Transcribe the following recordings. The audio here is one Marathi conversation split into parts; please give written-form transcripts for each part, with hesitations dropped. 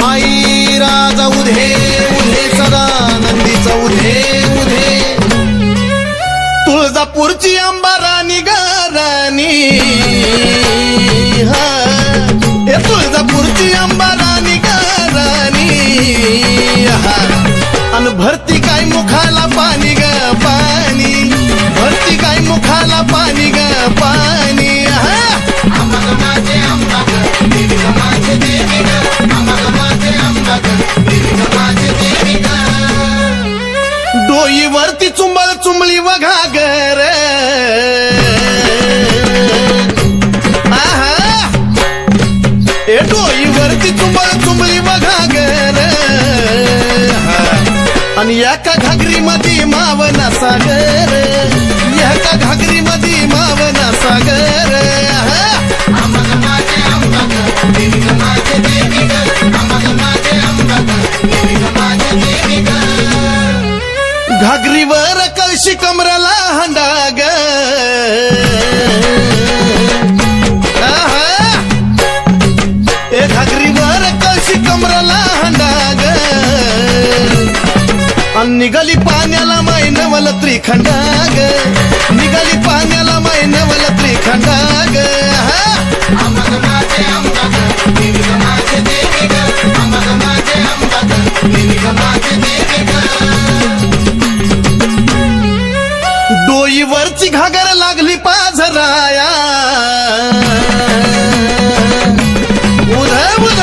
आई राजा उधे उधे सदा नंदीचा उधे उधे तुळजापूरची अंबाराणी गाराणी हा हे तुळजापूरची अंबाराणी गाराणी हा अन भरती काय मुखाला पाणी ग पाणी भरती काय मुखाला पाणी ग पाणी हा डोईवरती चुंबळ चुंबळी वघागर आहा ए डोईवरती चुंबळ चुंबळी वघागर आणि एका घागरी मध्ये मावना सागर एका घागरी मध्ये मावना सागर घागरीवर कळशी कमराला हंडाग ए घागरीवर कळशी कमराला हंडाग निघाली पाण्याला मैनवल त्रिखंडाग निघाली पाण्याला मैनवल त्रिखंडाग डोईवरची घागर लागली पाझराया उध उध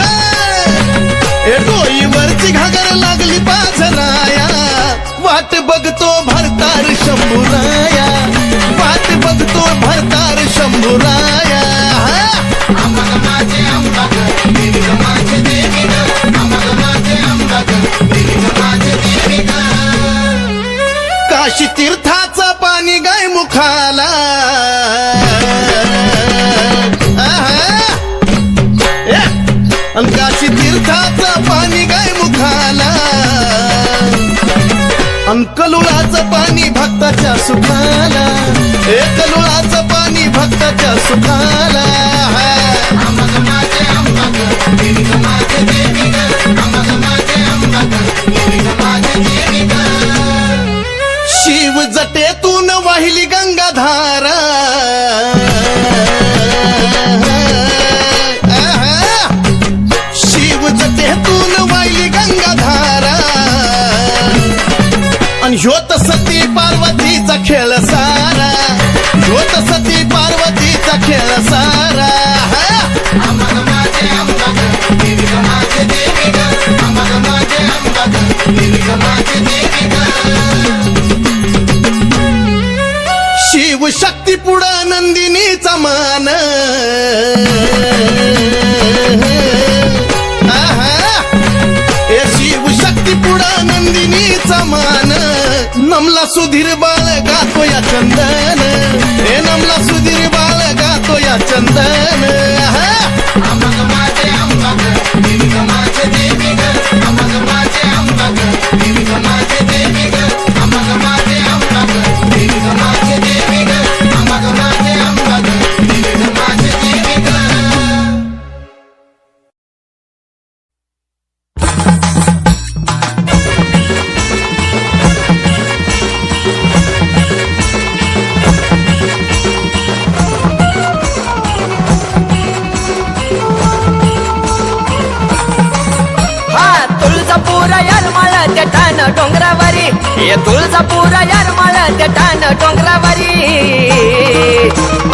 ए डोईवरची घागर लागली पाझराया वाट बघतो भरतार शंभूराया वाट बघतो भरतार शंभूराया काशी तीर्थाचं पाणी गाय मुखाला काशी तीर्थाचं पाणी गाय मुखाला कलुळाचं पाणी भक्ताच्या सुखाला हे कलुळाचं पाणी भक्ताच्या सुखाला शिव जटेतून वाहिली गंगाधारा शिव जटेतून वाहिली गंगाधारा आणि ह्योत सती पार्वतीचा खेळ सारा ह्योत सती पार्वतीचा खेळ सारा शिव शक्ती पुढं नंदिनीचा मान शिव शक्ती पुढं नंदिनीचा मान नमला सुधीर बाळ गातो या चंदन हे नमला सुधीर बाळ गातो या चंदन डोंगरावरी ये तुळजापूर यारमाळ ते ठाण डोंगरावरी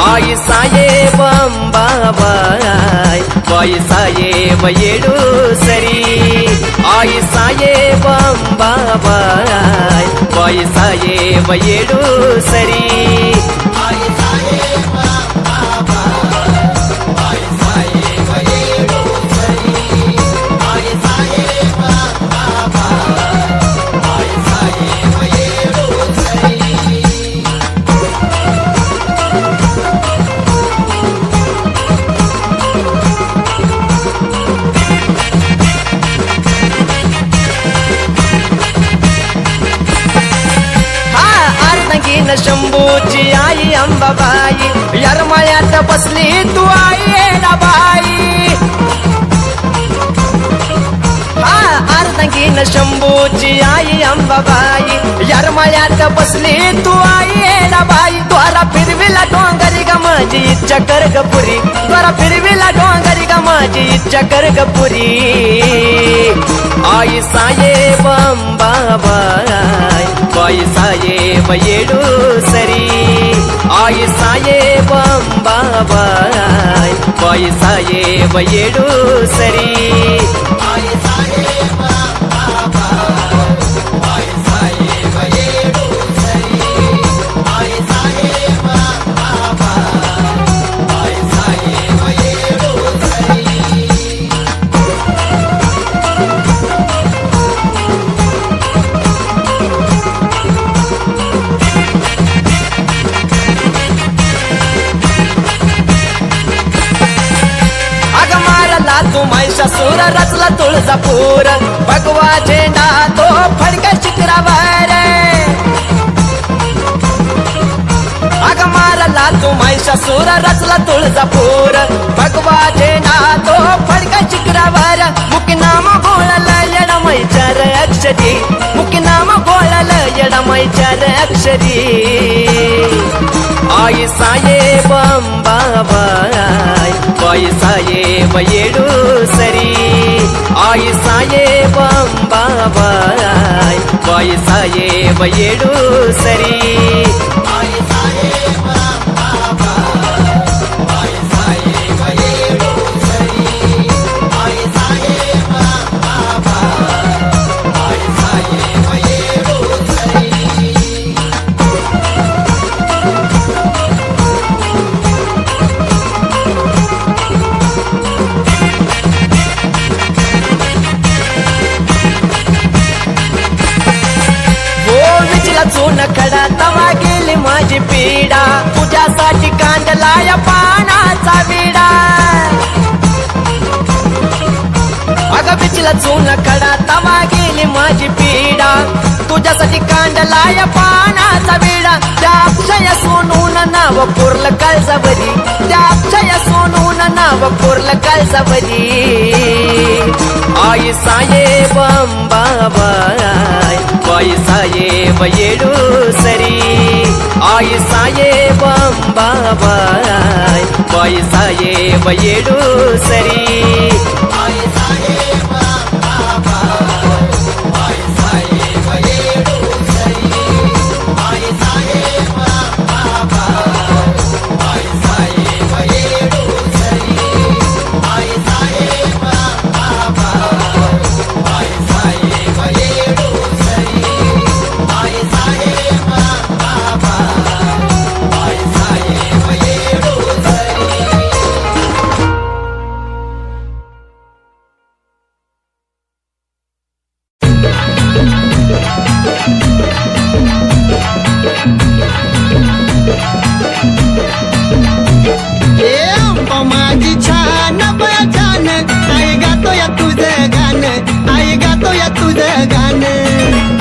आई साहेब अंबाबाई बाई साहेब येडूसरी आई साहेब अंबाबाई बाई साहेब येडूसरी आई साहेब शंभूची आई अंबाबाई यरमाळ्यात बसली तू आई येडाबाई शंभूची आई अंबाबाई यरमाळ्यात बसली तू आई येडाबाई द्वारा फिरविला डोंगरी ग माझी इच्छा कर ग पुरी द्वारा फिरविला डोंगरी ग माझी इच्छा कर ग पुरी आई साहेब अंबाबाई बाई साहेब येडू सरी आई साहेब अंबाबाई बाई साहेब येडू सरी आई साहेब अंबाबाई बाई साहेब येडू सरी आई साहेब अंबाबाई बाई साहेब येडू सरी तू महिषासूर रचला तुळजापूर भगवा झेंडा तो फडका शिखरावर अग मारला तू महिषासूर रचला तुळजापूर भगवा झेंडा तो फडका शिखरावर मुख्य नाम बोळलं येडमाईचार अक्षरी मुख्य नाम बोळलं येडमाईचार अक्षरी आई साहेब अंबाबाई बाई साहेब येडू सरी आई साहेब अंबाबाई बाई साहेब येडू सरी आई साहेब अंबाबाई बाई साहेब येडू सरी आई साहेब अंबाबाई बाई साहेब येडू सरी चून खडा तवा गेली माझी पीडा तुझ्यासाठी कांडला या पानाचा विडा अगं बिचला चून खडा तवा गेली माझी पीडा तुझ्यासाठी कांडला या पानाचा विडा त्या अक्षय सोनून नाव कोरलं काळजावरी त्या अक्षय सोनून नाव कोरलं काळजावरी आई साहेब अंबाबाई बाई साहेब येडू सरी आई साहेब अंबाबाई बाई साहेब येडू सरी आई साहेब अंबाबाई बाई साहेब येडू सरी आई साहेब अंबाबाई बाई साहेब येडू सरी आई साहेब अंबाबाई बाई साहेब येडू सरी आई साहेब अंबाबाई बाई साहेब येडू सरी माझी छान बया छान आई गातो या तुझं गाणं आई गातो या तुझं गाणं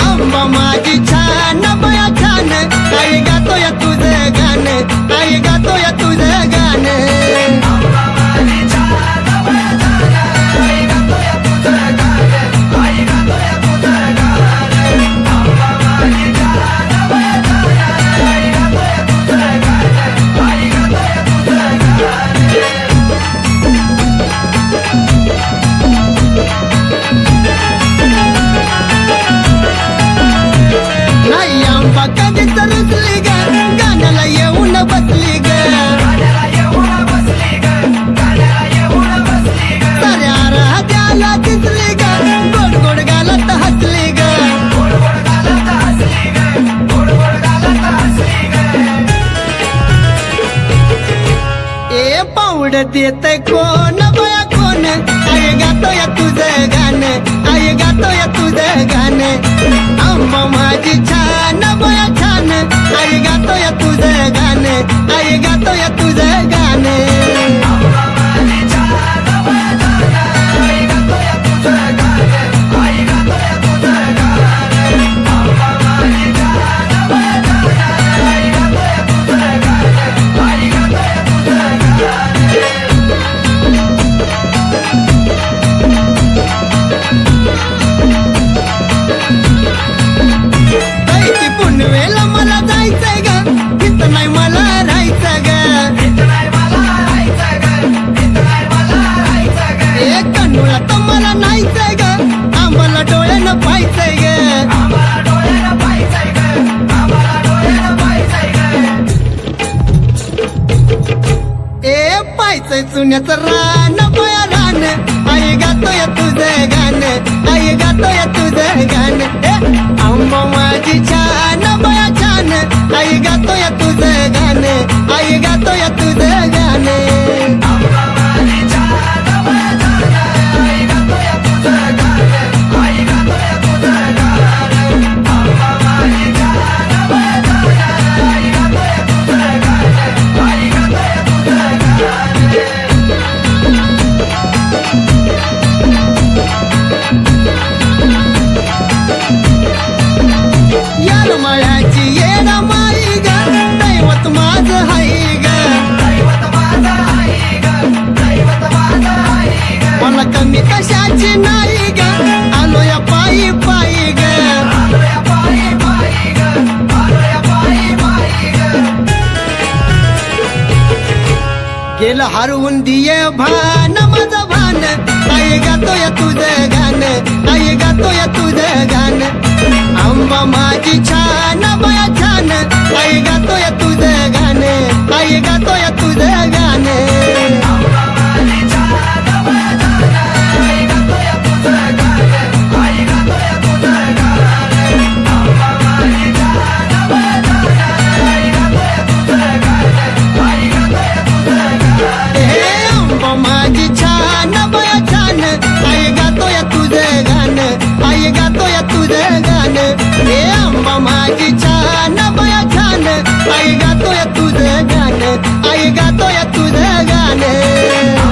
अंबा माझी छान बया छान आई गातो या तुझं गाणं आई गातो या तुझं गाणं नाही आंबा कधी तर रुसली ग गाण्याला येऊन बसली ग साऱ्या राजाला दिसली ग गोड गोड गालात हसली ग ए पावडत येत कोण बया कोण आई गातो या तुझं गाणं आई गातो या तुझं गाणं अंबा माझी छान बया छान आई गातो या तुझं गाणं आई गातो या तुझं गाणं आम्हाला नाहीचंय ग आम्हाला डोळ्यानं पाहायचंय ग ए पाहायचंय चुन्याचं रान बया रान आई गातोय तुझं गाणं आई गातोय तुझं गाणं आंबा माझी छान बया छान आई गातोय तुझं गाणं आई गातोय तुझं गाणं यार मळ्याची येणं माई ग दैवत माझं हाय ग मला कमी कशाची नाही ग आलो या पायी पायी ग गेलं हरवून दिये भान माझं भान आई गातोय तुझं गाणं आई गातोय तुझं गाणं आंबा माझी छान बया छान आई गातोय तुझं गाणं आई गातोय तुझं गाणं माझी छान बया छान आई गातोय तुझं गाणं आई गातोय तुझं गाणं हे आंबा माझी छान बया छान आई गातोय तुझं गाणं आई गातोय तुझं गाणं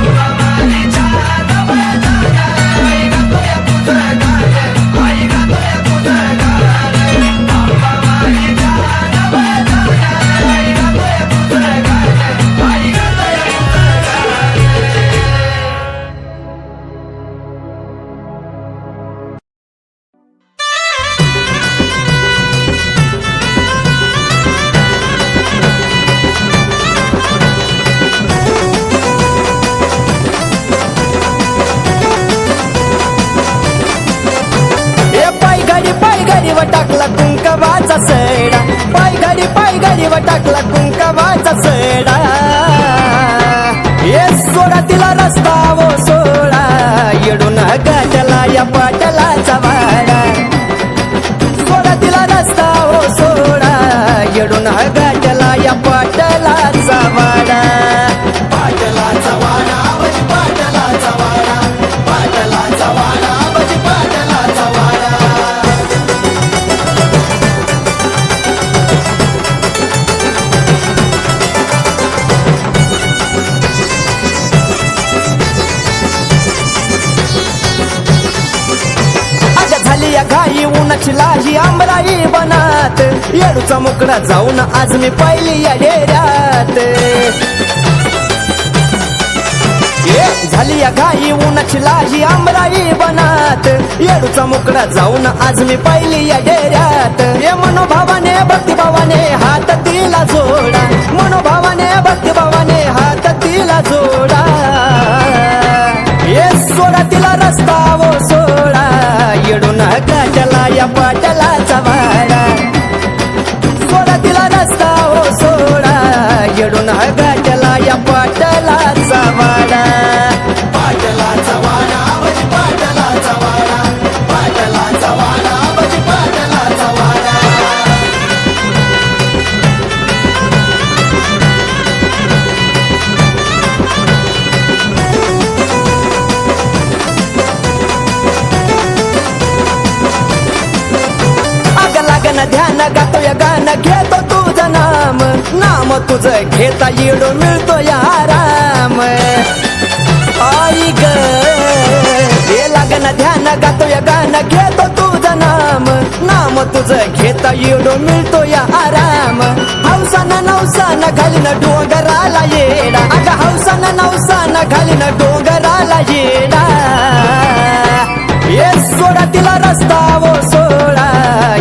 व टाकला कुंकवाचा सडा पाय गाडी व टाकला कुंकवाचा सडा ये सोडा तिला रस्ता वो सोडा येडून गाठला या पाटलाचा वाडा सोडा तिला रस्ता वो सोडा येडून गाठला या पाटलाचा वाडा पाटलाचा वाडा बजी पाटलाचा वाडा पाटलाचा वाडा बजी पाटलाचा वाडा घाई उन्हाची लाही आंबराई बनात येडूचा मुकडा जाऊन आज मी पाहिली या डेऱ्यात झाली या घाई उन्हाची लाही आंबराई बनात येडूचा मुकडा जाऊन आज मी पाहिली या डेऱ्यात ये मनोभावाने भक्तिभावाने हात तिला जोडा मनोभावाने भक्तिभावाने हात तिला जोडा ये सोडा तिला रस्ता वो सोडा येडून गाठला या पाटलाचा वाडा सोडा तिला रस्ता वो सोडा येडून गाठला या पाटलाचा वाडा पाटलाचा वाडा बजी पाटलाचा वाडा पाटलाचा वाडा बजी पाटलाचा वाडा ध्यान गातोय गाणं घेतो तुझं नाम तुझं घेता येडो मिळतो या आराम आई ग हे लागन ध्यान गातोय गाणं घेतो तुझं नाम तुझं घेता येडो मिळतो या आराम हौसानं नवसानं घालीन डोंगराला येडा अगं हौसानं नवसानं घालीन डोंगराला येडा ये सोडा तिला रस्ता वो सोडा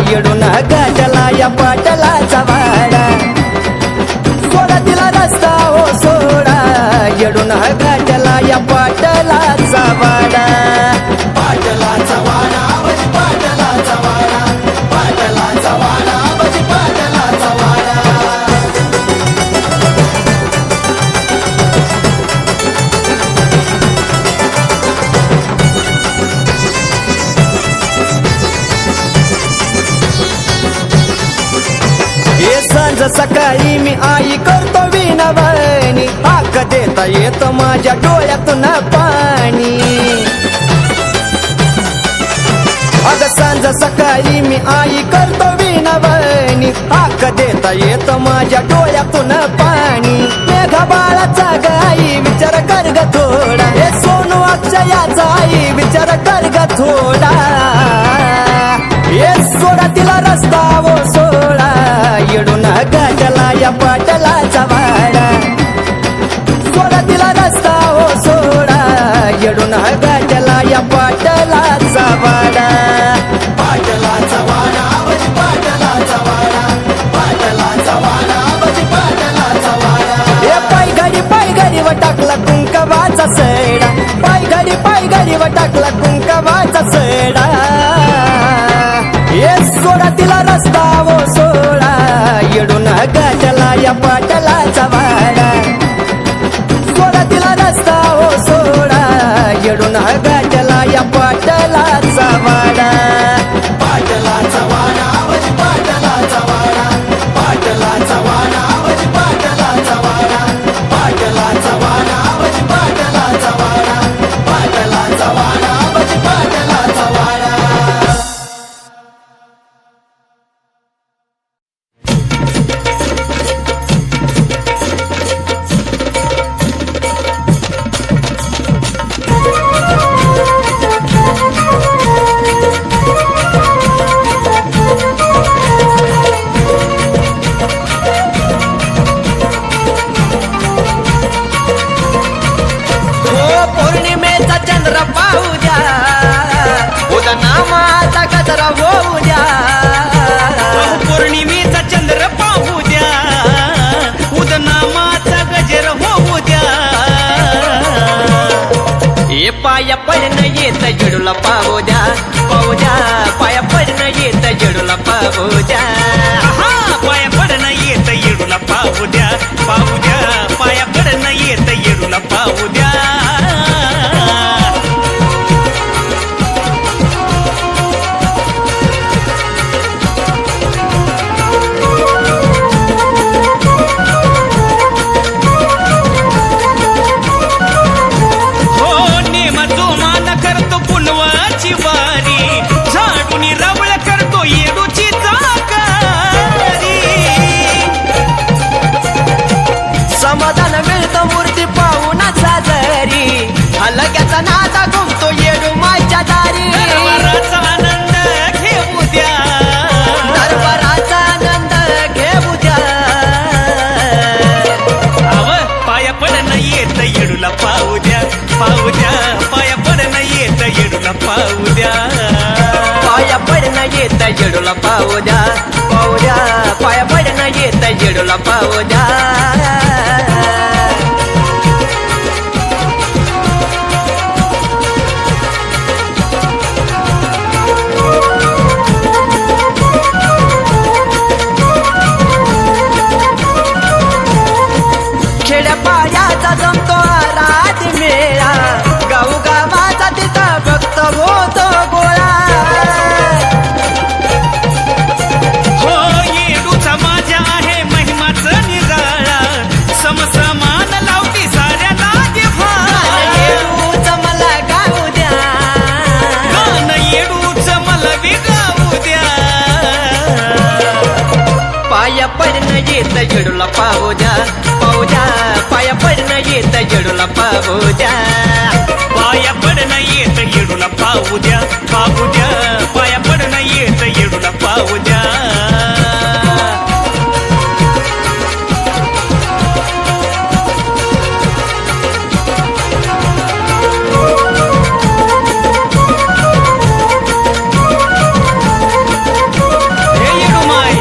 येडून गाठला या पाटलाचा वाडा सोडा तिला रस्ता वो सोडा येडून गाठला या पाटलाचा वाडा सकाळी मी आई करतो विनवणी, हाक देता येत माझ्या डोळ्यातून पाणी. अग सांज सकाळी मी आई करतो विनवणी, हाक देता येत माझ्या डोळ्यातून पाणी. मेघा बाळाचा गाई विचार कर ग थोडा, हे सोनू अक्षयाचा आई विचार कर ग थोडा. हे सोडा तिला रस्ता वो सोडा, येडून गाठला या पाटलाचा वाडा. सोडा तिला रस्ता वो सोडा, येडून गाठला या पाटलाचा वाडा. पाटलाचा वाडा बजी पाटलाचा वाडा, पाटलाचा वाडा बजी पाटलाचा वाडा. हे पाय घडी व टाकला कुंकवाचा सैडा, पाय घडी व टाकला कुंकवाचा सैडा. हे सोडा तिला रस्ता वो सोडा, येडून गाठला या पाटलाचा वाडा. सोडा तिला रस्ता वो सोडा, येडून गाठला या पाटलाचा वाडा. पाटलाचा वाडा बजी पाटलाचा वाडा, पाटलाचा वाडा बजी पाटलाचा वाडा, पाटलाचा वाडा बजी पाटलाचा वाडा, पाटलाचा वाडा बजी पाटलाचा वाडा. हो पौर्णिमेचा चंद्र पाहू द्या, उद्या नामाचा गजरा होऊ द्या. पौर्णिमेचा चंद्र पाहू द्या, उदनामाचा गजर होऊ द्या. हे पाया पडणं येत जडूला पाहू द्या, पाहू द्या. पाया पडणं येत जडूला पाहू द्या. हा पाया पडणं येत येडूला पाहू द्या, पाहू द्या. पाया पडणं येत येडूला पाहू द्या. हो नेम जोमान करतो पुनवाची वारी, झाडून रवळ करतो येडूची चाकारी. समाधान मिळतं मूर्ती पाहून साजरी, हलक्याचा नादा घुमतो येडू माझ्या दारी. दरबाराचा आनंद घेऊ द्या, दरबाराचा आनंद घेऊ द्या. आव पाया पडणं येत येडूला पाहू द्या, पाहू द्या. पाया पडणं येत येडूला पाहू द्या. पाया पडणं येत जडूला पाहू द्या, पाहू द्या. पाया पडणं येत जडूला पाहू द्या. खेड्यापाड्याचा जमतो रात मेळा, गाऊ गावाचा तिथं भक्त होतो गोळा. हो येडूचा माझ्या आहे महिमाचं निराळा, समसमान लावती साऱ्याला जिव्हाळा. येडूचं मला गाऊ द्या, गाणं येडूचं मला विगाऊ द्या. पाया पडणं येत जडूला पाहू द्या, पाहू द्या. पाया पडणं येत जडूला पाहू द्या. पाया पडणं येत येडूला पाहू द्या, पाहू द्या. पाया पडणं येत येडूला पाहू द्या. हे येडू माय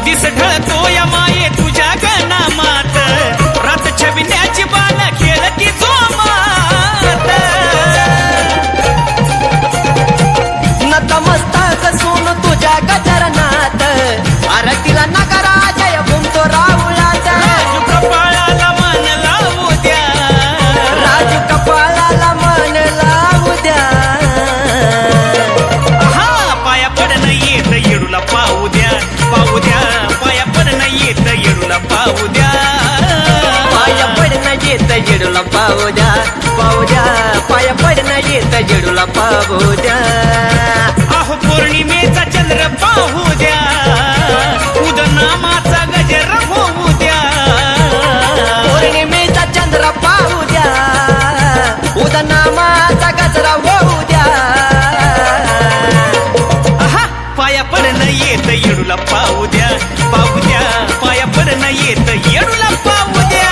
दिस ढळतो या माये तुझ्या गणामात, रात छबिन्याची बाण खेळती जोमात. नतमस्तक पाया पडणं येत जेडूला पाहू द्या अहो पौर्णिमेचा चंद्र पाहू द्या उदनामाचा गजर होऊ द्या पौर्णिमेचा चंद्र पाहू द्या उदनामाचा गजरा होऊ द्या आहा पाया पडणं येत येडूला पाहू द्या पाहू द्या पाया पडणं येत येडूला पाहू द्या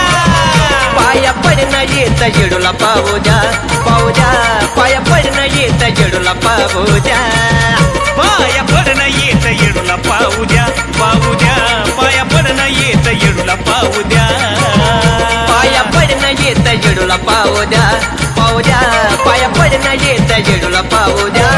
पाया पडणं येत जेडूला पाहू द्या पाहू द्या पाया पडणं येत जेडूला पाहू द्या पाया पडणं येत येडूला पाहू द्या पाहू द्या पाया पडणं येत येडूला पाहू द्या पाया पडणं येत जेडूला पाहू द्या पाहू द्या पाया पडणं येत जेडूला पाहू द्या